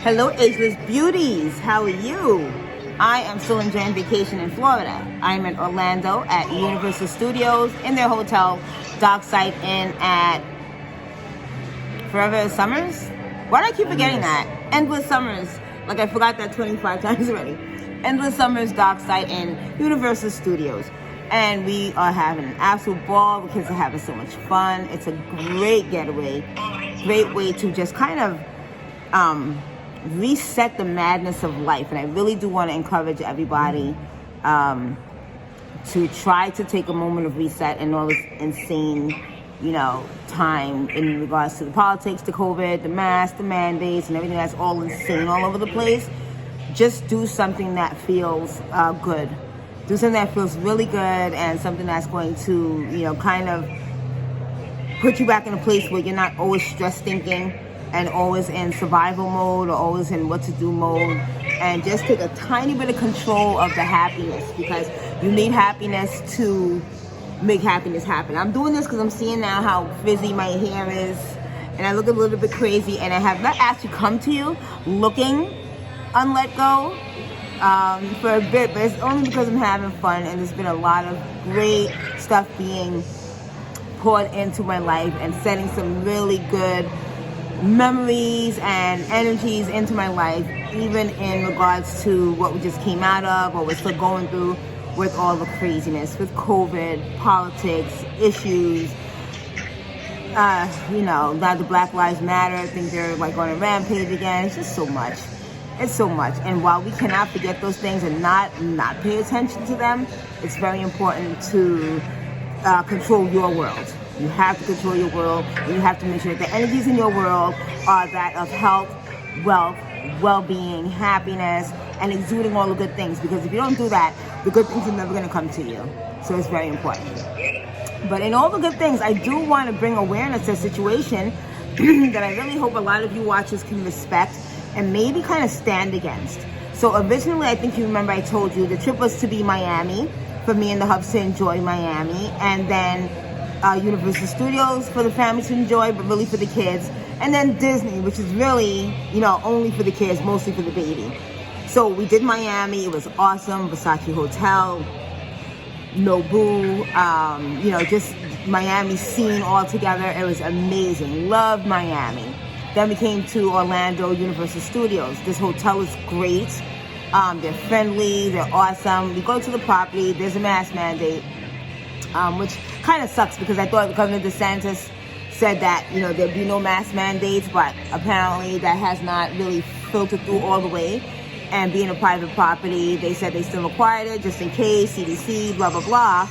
Hello, ageless beauties. How are you? I am still enjoying vacation in Florida. I'm in Orlando at Universal Studios in their hotel, Dockside Inn at Forever Summers. Why do I keep forgetting that? Endless Summers. Like I forgot that 25 times already. Endless Summers, Dockside Inn, Universal Studios. And we are having an absolute ball. The kids are having so much fun. It's a great getaway. Great way to just kind of reset the madness of life. And I really do want to encourage everybody to try to take a moment of reset in all this insane, time in regards to the politics, the COVID, the masks, the mandates, and everything that's all insane all over the place. Just do something that feels good. Do something that feels really good and something that's going to, kind of put you back in a place where you're not always stress thinking and always in survival mode or always in what to do mode, and just take a tiny bit of control of the happiness, because you need happiness to make happiness happen. I'm doing this because I'm seeing now how frizzy my hair is and I look a little bit crazy, and I have not actually come to you looking unlet go for a bit, but it's only because I'm having fun, and there's been a lot of great stuff being poured into my life and setting some really good memories and energies into my life, even in regards to what we just came out of or we're still going through with all the craziness with COVID, politics, issues. Now the Black Lives Matter, I think they're like on a rampage again. It's just so much. It's so much. And while we cannot forget those things and not pay attention to them, it's very important to control your world. You have to control your world, and you have to make sure that the energies in your world are that of health, wealth, well-being, happiness, and exuding all the good things. Because if you don't do that, the good things are never going to come to you. So it's very important. But in all the good things, I do want to bring awareness to a situation that I really hope a lot of you watchers can respect and maybe kind of stand against. So originally, I think you remember I told you the trip was to be Miami, for me and the hubs to enjoy Miami, and then Universal Studios for the family to enjoy, but really for the kids, and then Disney, which is really, only for the kids, mostly for the baby. So we did Miami. It was awesome. Versace Hotel, Nobu, just Miami scene all together. It was amazing. Loved Miami. Then we came to Orlando, Universal Studios. This hotel is great. They're friendly. They're awesome. We go to the property. There's a mask mandate, which kind of sucks, because I thought Governor DeSantis said that, there'd be no mask mandates, but apparently that has not really filtered through all the way. And being a private property, they said they still required it just in case, CDC, blah, blah, blah.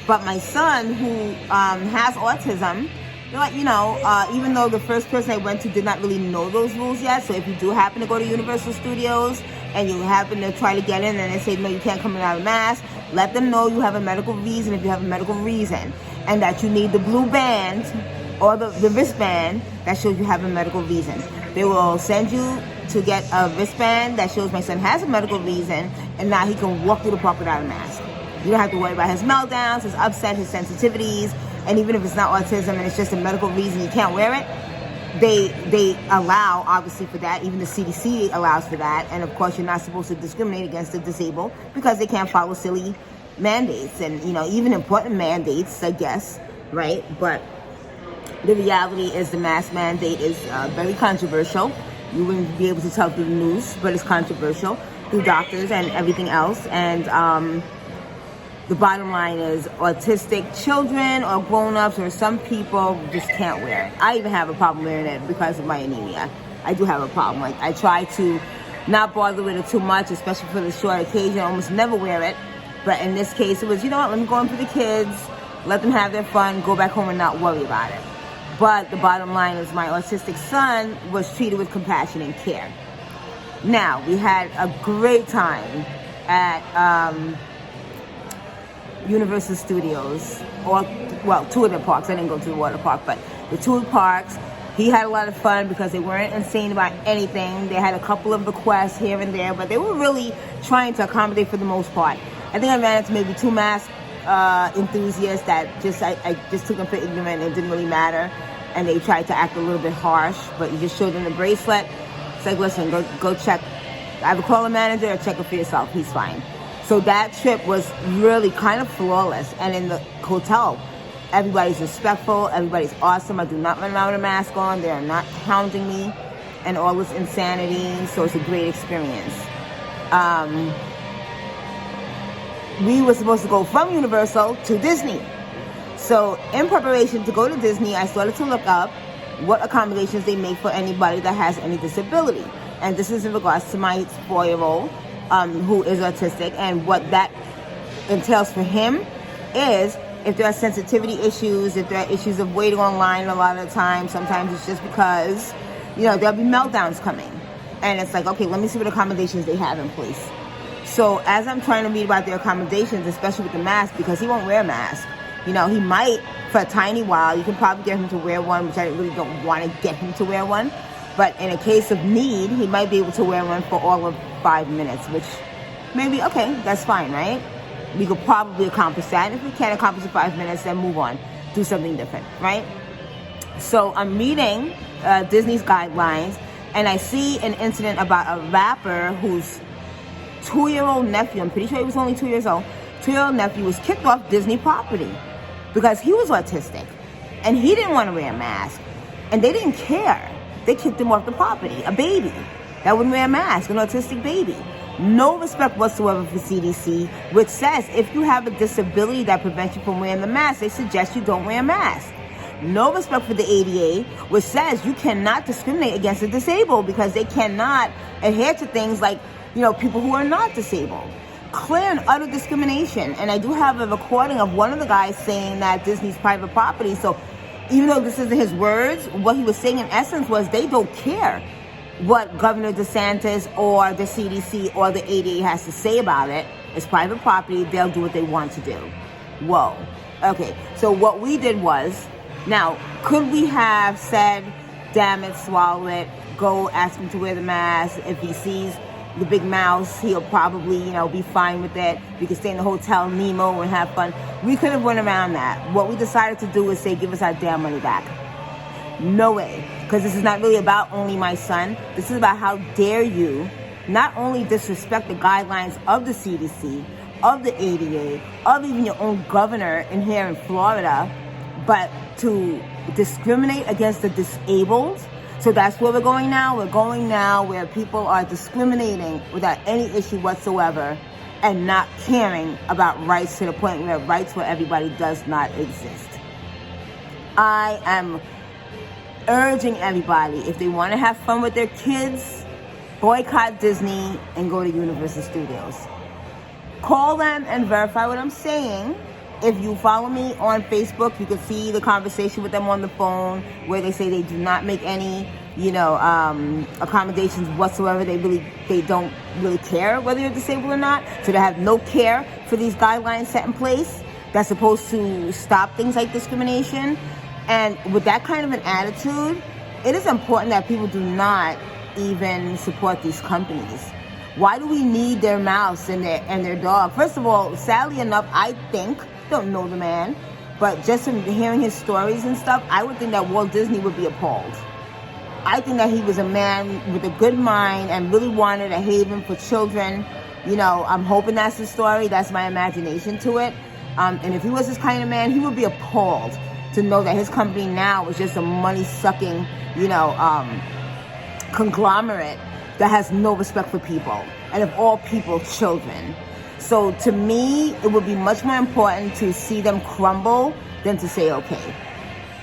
But my son, who has autism, even though the first person I went to did not really know those rules yet, so if you do happen to go to Universal Studios and you happen to try to get in and they say, no, you can't come in without a mask, let them know you have a medical reason if you have a medical reason, and that you need the blue band or the wristband that shows you have a medical reason. They will send you to get a wristband that shows my son has a medical reason, and now he can walk through the park without a mask. You don't have to worry about his meltdowns, his upset, his sensitivities, and even if it's not autism and it's just a medical reason you can't wear it, they allow, obviously, for that. Even the CDC allows for that. And of course, you're not supposed to discriminate against the disabled because they can't follow silly mandates and, even important mandates, I guess, right? But the reality is the mask mandate is very controversial. You wouldn't be able to tell through the news, but it's controversial through doctors and everything else. And the bottom line is autistic children or grown-ups or some people just can't wear it. I even have a problem wearing it because of my anemia. I do have a problem. Like, I try to not bother with it too much, especially for the short occasion. I almost never wear it. But in this case, it was, let me go in for the kids, let them have their fun, go back home and not worry about it. But the bottom line is my autistic son was treated with compassion and care. Now, we had a great time at Universal Studios, two of the parks. I didn't go to the water park, but the two parks. He had a lot of fun because they weren't insane about anything. They had a couple of requests here and there, but they were really trying to accommodate for the most part. I think I ran into maybe two mask enthusiasts that I just took them for ignorant. It didn't really matter, and they tried to act a little bit harsh. But you just showed them the bracelet, It's like, listen, go check. Either call a manager or check it for yourself. He's fine. So that trip was really kind of flawless. And in the hotel, everybody's respectful. Everybody's awesome. I do not run around with a mask on. They are not hounding me and all this insanity. So it's a great experience. We were supposed to go from Universal to Disney. So in preparation to go to Disney, I started to look up what accommodations they make for anybody that has any disability. And this is in regards to my 4-year-old who is autistic. And what that entails for him is if there are sensitivity issues, if there are issues of waiting online a lot of the time, sometimes it's just because, there'll be meltdowns coming. And it's like, okay, let me see what accommodations they have in place. So as I'm trying to read about their accommodations, especially with the mask, because he won't wear a mask. He might for a tiny while. You can probably get him to wear one, which I really don't want to get him to wear one. But in a case of need, he might be able to wear one for all of 5 minutes, which maybe, okay, that's fine, right? We could probably accomplish that. If we can't accomplish in 5 minutes, then move on. Do something different, right? So I'm reading Disney's guidelines, and I see an incident about a rapper whose 2-year-old nephew, I'm pretty sure he was only 2 years old, 2-year-old nephew was kicked off Disney property because he was autistic and he didn't want to wear a mask, and they didn't care. They kicked him off the property. A baby that wouldn't wear a mask, an autistic baby. No respect whatsoever for CDC, which says if you have a disability that prevents you from wearing the mask, they suggest you don't wear a mask. No respect for the ADA, which says you cannot discriminate against the disabled because they cannot adhere to things like, people who are not disabled. Clear and utter discrimination. And I do have a recording of one of the guys saying that Disney's private property. So even though this isn't his words, what he was saying in essence was they don't care what Governor DeSantis or the CDC or the ADA has to say about it. It's private property. They'll do what they want to do. Whoa. Okay. So what we did was, now, could we have said, damn it, swallow it, go ask him to wear the mask? If he sees the big mouse, he'll probably, be fine with it. We could stay in the Hotel Nemo and have fun. We could have went around that. What we decided to do is say, give us our damn money back. No way. Because this is not really about only my son. This is about how dare you not only disrespect the guidelines of the CDC, of the ADA, of even your own governor in here in Florida, but to discriminate against the disabled. So that's where we're going now. We're going now where people are discriminating without any issue whatsoever and not caring about rights to the point where rights for everybody does not exist. I am urging everybody, if they want to have fun with their kids, boycott Disney and go to Universal Studios. Call them and verify what I'm saying. If you follow me on Facebook, you can see the conversation with them on the phone where they say they do not make any, accommodations whatsoever. They don't really care whether you're disabled or not. So they have no care for these guidelines set in place that's supposed to stop things like discrimination. And with that kind of an attitude, it is important that people do not even support these companies. Why do we need their mouse and their dog? First of all, sadly enough, I think, don't know the man, but just from hearing his stories and stuff, I would think that Walt Disney would be appalled. I think that he was a man with a good mind and really wanted a haven for children. I'm hoping that's the story. That's my imagination to it. And if he was this kind of man, he would be appalled to know that his company now is just a money-sucking, conglomerate that has no respect for people. And of all people, children. So to me, it would be much more important to see them crumble than to say, okay.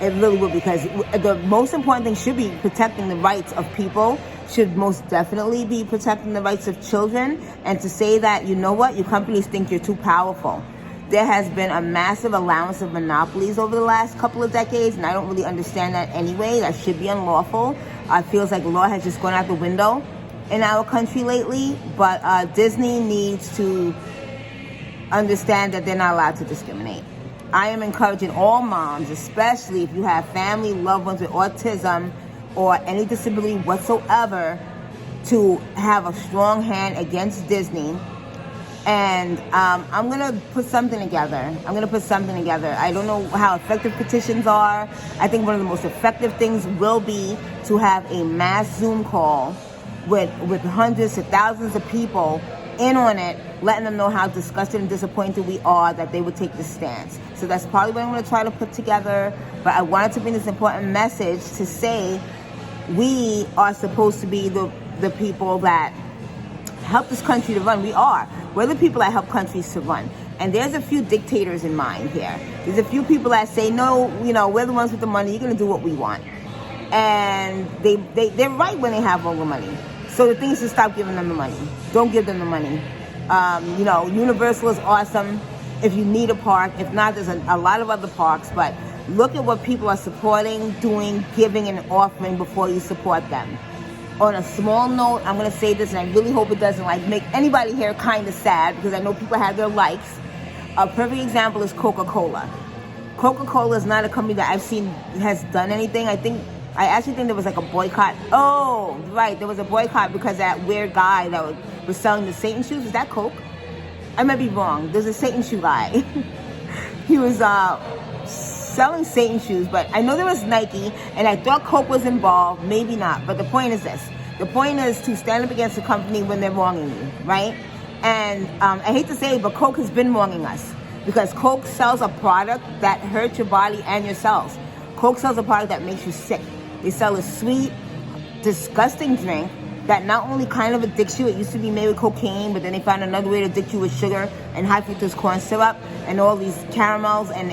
It really would, because the most important thing should be protecting the rights of people, should most definitely be protecting the rights of children. And to say that, your companies think you're too powerful. There has been a massive allowance of monopolies over the last couple of decades, and I don't really understand that anyway. That should be unlawful. It feels like law has just gone out the window in our country lately, but Disney needs to understand that they're not allowed to discriminate. I am encouraging all moms, especially if you have family, loved ones with autism or any disability whatsoever, to have a strong hand against Disney. And I'm going to put something together. I don't know how effective petitions are. I think one of the most effective things will be to have a mass Zoom call with hundreds to thousands of people in on it, letting them know how disgusted and disappointed we are that they would take this stance. So that's probably what I'm going to try to put together. But I wanted to bring this important message to say we are supposed to be the people that help this country to run. We are. We're the people that help countries to run. And there's a few dictators in mind here. There's a few people that say, no, we're the ones with the money. You're going to do what we want. And they're right when they have all the money. So the thing is to stop giving them the money. Don't give them the money. Universal is awesome if you need a park. If not, there's a lot of other parks. But look at what people are supporting, doing, giving, and offering before you support them. On a small note, I'm going to say this, and I really hope it doesn't make anybody here kind of sad, because I know people have their likes. A perfect example is Coca-Cola. Coca-Cola is not a company that I've seen has done anything. I actually think there was a boycott. Oh, right. There was a boycott because that weird guy that was selling the Satan shoes. Is that Coke? I might be wrong. There's a Satan shoe guy. He was selling Satan shoes, but I know there was Nike, and I thought Coke was involved. Maybe not. But the point is this. The point is to stand up against a company when they're wronging you, right? And I hate to say it, but Coke has been wronging us, because Coke sells a product that hurts your body and your cells. Coke sells a product that makes you sick. They sell a sweet, disgusting drink that not only kind of addicts you. It used to be made with cocaine, but then they found another way to addict you with sugar and high fructose corn syrup and all these caramels and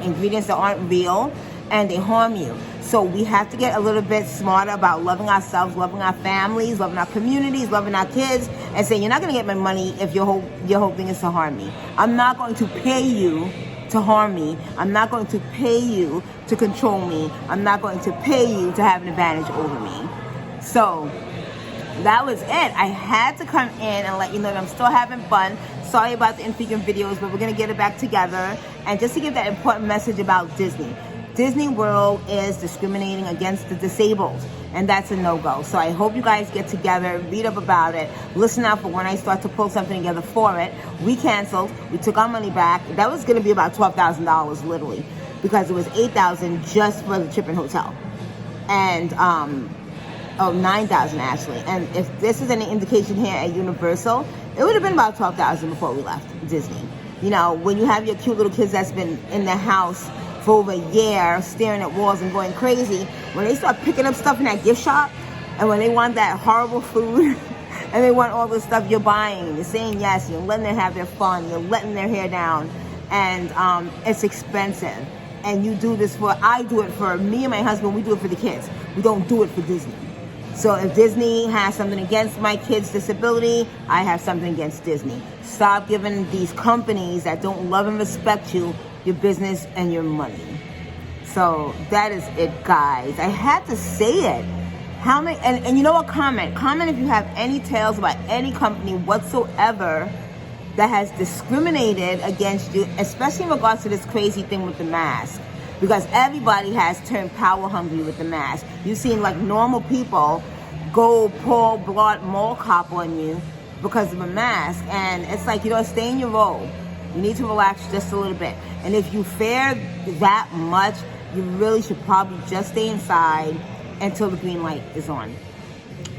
ingredients that aren't real, and they harm you. So we have to get a little bit smarter about loving ourselves, loving our families, loving our communities, loving our kids, and saying, you're not going to get my money if your whole thing is to harm me. I'm not going to pay you to harm me. I'm not going to pay you to control me. I'm not going to pay you to have an advantage over me. So that was it. I had to come in and let you know that I'm still having fun. Sorry about the infrequent videos, but we're going to get it back together. And just to give that important message about Disney. Disney World is discriminating against the disabled, and that's a no-go. So I hope you guys get together, read up about it, listen out for when I start to pull something together for it. We canceled. We took our money back. That was going to be about $12,000 literally, because it was $8,000 just for the trip and hotel, and $9,000 actually. And if this is any indication here at Universal, it would have been about $12,000 before we left Disney. When you have your cute little kids that's been in the house for over a year, staring at walls and going crazy, when they start picking up stuff in that gift shop, and when they want that horrible food, and they want all the stuff you're buying, you're saying yes, you're letting them have their fun, you're letting their hair down, and it's expensive. And you do this I do it for me and my husband, we do it for the kids. We don't do it for Disney. So if Disney has something against my kid's disability, I have something against Disney. Stop giving these companies that don't love and respect you your business and your money. So that is it, guys. I had to say it. How many? And you know what? Comment if you have any tales about any company whatsoever that has discriminated against you, especially in regards to this crazy thing with the mask. Because everybody has turned power hungry with the mask. You've seen normal people go pull blood mole cop on you because of a mask. And it's stay in your role. You need to relax just a little bit. And if you fear that much, you really should probably just stay inside until the green light is on.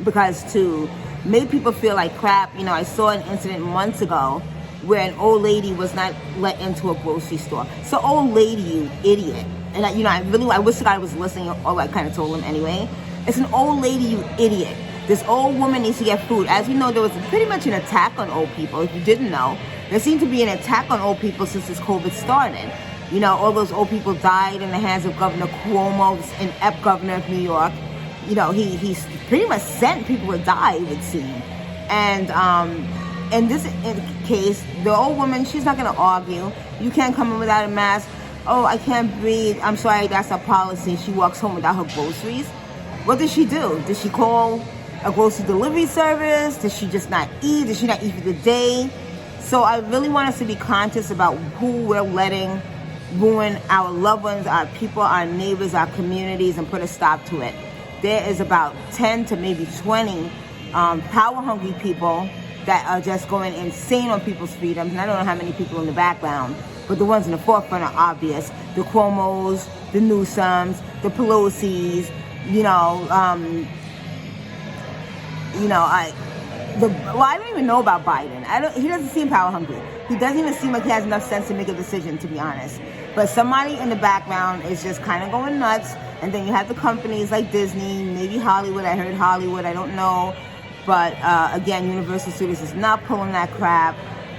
Because to make people feel like crap, I saw an incident months ago where an old lady was not let into a grocery store. So, old lady, you idiot. And I wish the guy was listening, or I kind of told him anyway. It's an old lady, you idiot. This old woman needs to get food. As we know, there was pretty much an attack on old people. If you didn't know, there seemed to be an attack on old people since this COVID started. All those old people died in the hands of Governor Cuomo, an inept governor of New York. He pretty much sent people to die, it would seem. And in this case, the old woman, she's not going to argue. You can't come in without a mask. Oh, I can't breathe. I'm sorry, that's our policy. She walks home without her groceries. What does she do? Does she call a grocery delivery service? Does she just not eat? Does she not eat for the day? So I really want us to be conscious about who we're letting ruin our loved ones, our people, our neighbors, our communities, and put a stop to it. There is about 10 to maybe 20 power-hungry people that are just going insane on people's freedoms. And I don't know how many people in the background, but the ones in the forefront are obvious. The Cuomos, the Newsoms, the Pelosi's, I don't even know about Biden. He doesn't seem power hungry. He doesn't even seem like he has enough sense to make a decision, to be honest. But somebody in the background is just kind of going nuts. And then you have the companies like Disney, maybe Hollywood. I heard Hollywood. I don't know. But again, Universal Studios is not pulling that crap.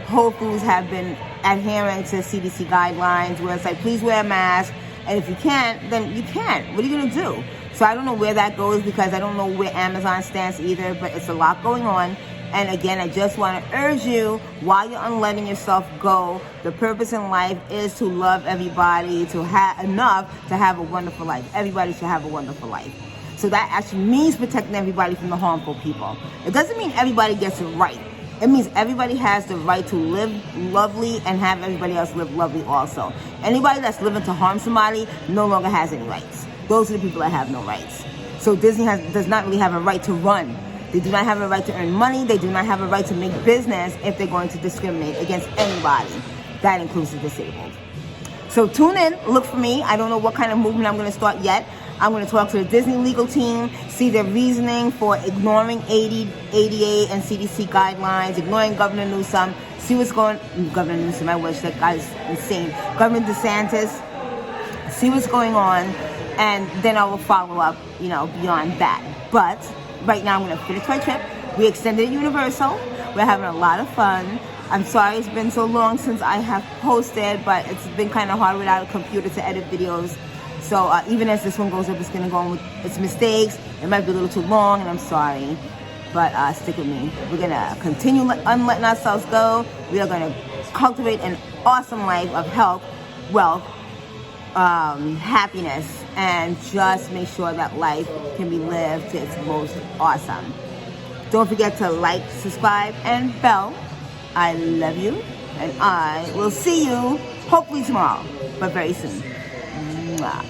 Whole Foods have been adhering to CDC guidelines where it's like, please wear a mask. And if you can't, then you can't. What are you going to do? So I don't know where that goes because I don't know where Amazon stands either. But it's a lot going on. And again, I just want to urge you, while you're letting yourself go, the purpose in life is to love everybody, to have enough to have a wonderful life. Everybody should have a wonderful life. So that actually means protecting everybody from the harmful people. It doesn't mean everybody gets it right. It means everybody has the right to live lovely and have everybody else live lovely also. Anybody that's living to harm somebody no longer has any rights. Those are the people that have no rights. So Disney does not really have a right to run. They do not have a right to earn money. They do not have a right to make business if they're going to discriminate against anybody. That includes the disabled. So tune in, look for me. I don't know what kind of movement I'm going to start yet. I'm going to talk to the Disney legal team, see their reasoning for ignoring ADA and CDC guidelines, ignoring Governor Newsom, see what's going on. Governor Newsom, I wish, that guy's insane. Governor DeSantis, see what's going on, and then I will follow up, beyond that. But right now, I'm going to finish my trip. We extended at Universal. We're having a lot of fun. I'm sorry it's been so long since I have posted, but it's been kind of hard without a computer to edit videos. So even as this one goes up, it's going to go on with its mistakes. It might be a little too long, and I'm sorry. But stick with me. We're going to continue letting ourselves go. We are going to cultivate an awesome life of health, wealth, happiness, and just make sure that life can be lived to its most awesome. Don't forget to like, subscribe, and bell. I love you, and I will see you hopefully tomorrow, but very soon. Mwah.